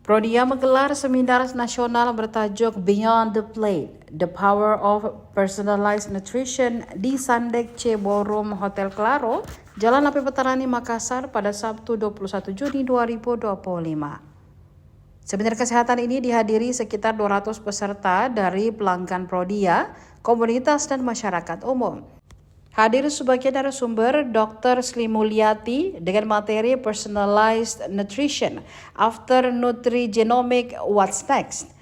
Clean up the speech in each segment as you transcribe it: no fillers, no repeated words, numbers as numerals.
Prodia menggelar seminar nasional bertajuk Beyond the Plate, The Power of Personalized Nutrition di Sandek C Ballroom Hotel Claro, Jalan Api Petarani, Makassar pada Sabtu 21 Juni 2025. Seminar kesehatan ini dihadiri sekitar 200 peserta dari pelanggan Prodia, komunitas dan masyarakat umum. Hadir sebagai narasumber Dr. Sri Mulyati dengan materi Personalized Nutrition After Nutrigenomic What's Next,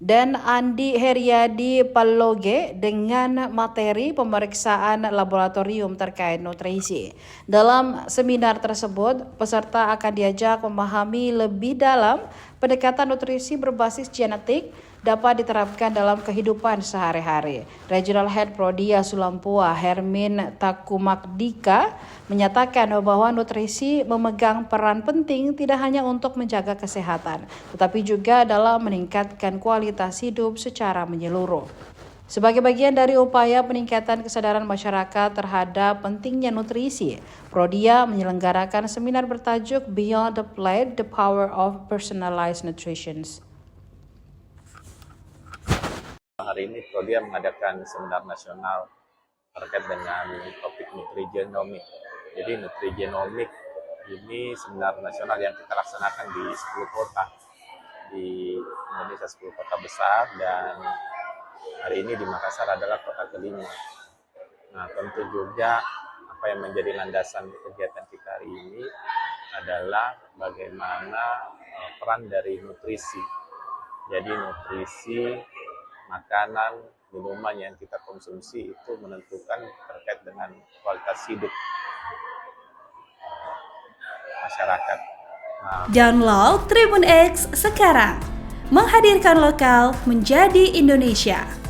dan Andi Heriadi Palloge dengan materi pemeriksaan laboratorium terkait nutrisi. Dalam seminar tersebut, peserta akan diajak memahami lebih dalam pendekatan nutrisi berbasis genetik dapat diterapkan dalam kehidupan sehari-hari. Regional Head Prodia Sulampua, Hermin Takumakdika, menyatakan bahwa nutrisi memegang peran penting tidak hanya untuk menjaga kesehatan, tetapi juga dalam meningkatkan kualitas hidup secara menyeluruh. Sebagai bagian dari upaya peningkatan kesadaran masyarakat terhadap pentingnya nutrisi, Prodia menyelenggarakan seminar bertajuk Beyond the Plate, The Power of Personalized Nutrition. Hari ini Prodia mengadakan seminar nasional terkait dengan topik nutrigenomik. Jadi nutrigenomik ini seminar nasional yang kita laksanakan di 10 kota di Indonesia, 10 kota besar, dan hari ini di Makassar adalah kota kelima. Nah, tentu juga apa yang menjadi landasan kegiatan kita hari ini adalah bagaimana peran dari nutrisi. Jadi nutrisi, makanan, minuman yang kita konsumsi itu menentukan terkait dengan kualitas hidup masyarakat. Download Tribun X sekarang, menghadirkan lokal menjadi Indonesia.